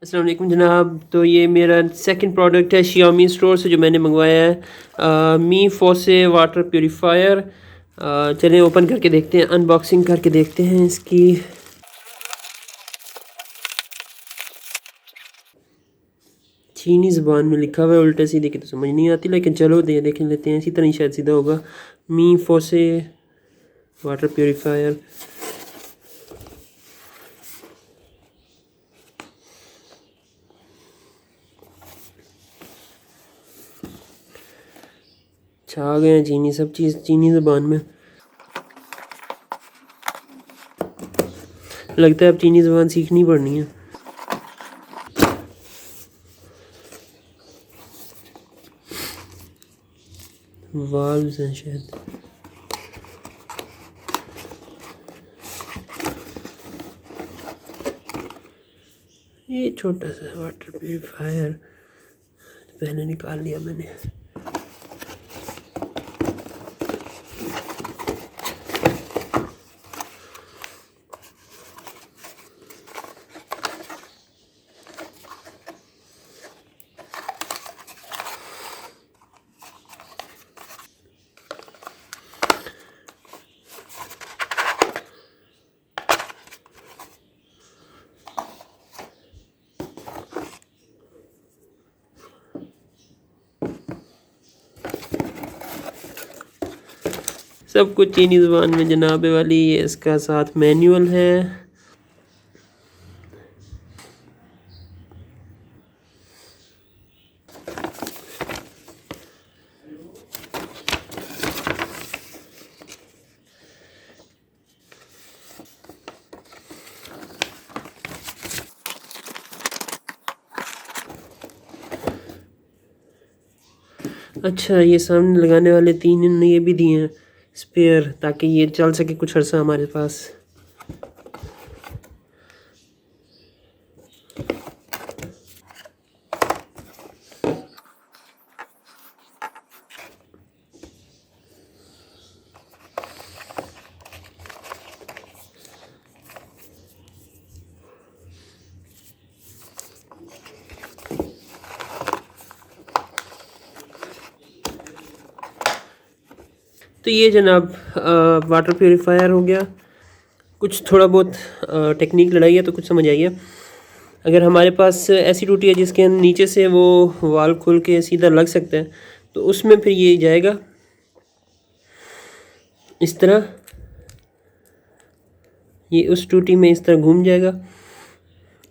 अस्सलाम वालेकुम जनाब। तो ये मेरा सेकंड प्रोडक्ट है Xiaomi स्टोर से जो मैंने मंगवाया है मी फोसे वाटर प्योरीफायर। चलें ओपन करके देखते हैं, अनबॉक्सिंग करके देखते हैं इसकी। चीनी ज़बान में लिखा हुआ है, उल्टे सीधे की तो समझ नहीं आती, लेकिन चलो देख लेते हैं, इसी तरह ही शायद सीधा होगा। मी फोसे वाटर प्योरीफायर। छा गए हैं चीनी, सब चीज़ चीनी ज़बान में। लगता है अब चीनी ज़बान सीखनी पड़नी है। वाल्व्स हैं शायद। ये छोटा सा वाटर प्यूरीफायर पहले निकाल लिया मैंने। सब कुछ चीनी ज़बान में जनाब वाली। ये इसका साथ मैनुअल है। अच्छा, ये सामने लगाने वाले 3 इन्होंने ये भी दिए हैं स्पेयर, ताकि ये चल सके कुछ अर्सा हमारे पास। तो ये जनाब वाटर प्योरीफायर हो गया। कुछ थोड़ा बहुत टेक्निक लड़ाई है तो कुछ समझ आई है। अगर हमारे पास ऐसी टूटी है जिसके नीचे से वो वाल खुल के सीधा लग सकता है, तो उसमें फिर ये जाएगा इस तरह। ये उस टूटी में इस तरह घूम जाएगा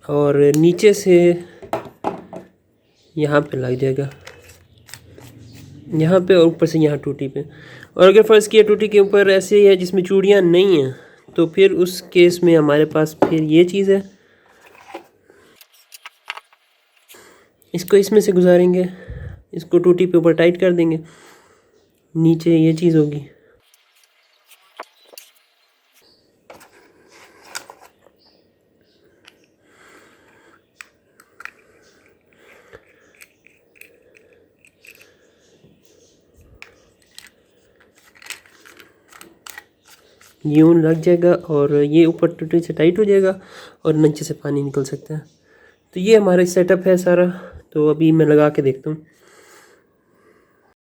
और नीचे से यहाँ पे लग जाएगा, यहाँ पे, और ऊपर से यहाँ टूटी पे। और अगर फ़र्ज़ किया टूटी के ऊपर ऐसे ही है जिसमें चूड़ियाँ नहीं हैं, तो फिर उस केस में हमारे पास फिर ये चीज़ है। इसको इसमें से गुजारेंगे, इसको टूटी पे ऊपर टाइट कर देंगे, नीचे ये चीज़ होगी। यूं लग जाएगा और ये ऊपर टूटी से टाइट हो जाएगा और नीचे से पानी निकल सकता है। तो ये हमारा सेटअप है सारा। तो अभी मैं लगा के देखता हूँ।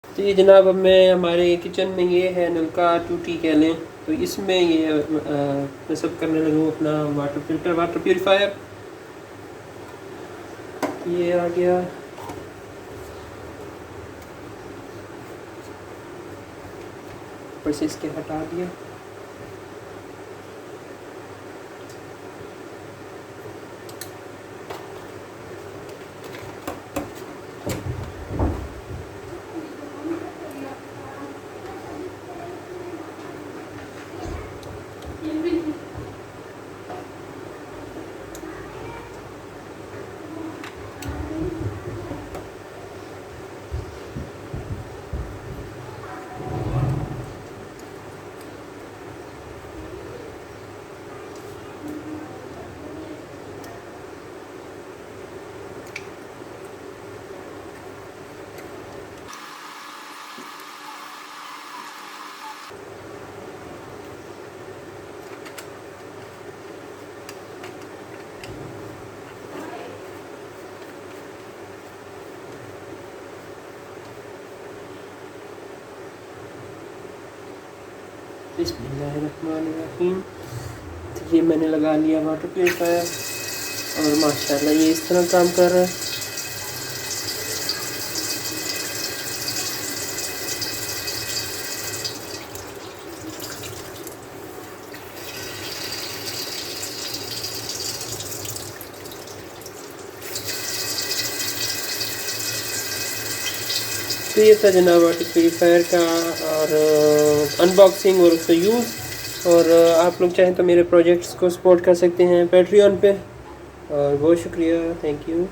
तो ये जनाब अब मैं हमारे किचन में ये है नलका टूटी कह लें, तो इसमें ये मैं सब करने लगा हूँ अपना वाटर फिल्टर वाटर प्यूरीफायर। ये आ गया। ऊपर से इसके हटा दिया। बिस्मिल्लाहिर्रहमानिर्रहीम। तो ये मैंने लगा लिया वाटर प्यूरिफायर और माशाल्लाह ये इस तरह काम कर रहा है। तो ये था जनाब वाटर प्यूरीफायर का और अनबॉक्सिंग और उसका यूज़। और आप लोग चाहें तो मेरे प्रोजेक्ट्स को सपोर्ट कर सकते हैं पैट्रियन पे। और बहुत शुक्रिया, थैंक यू।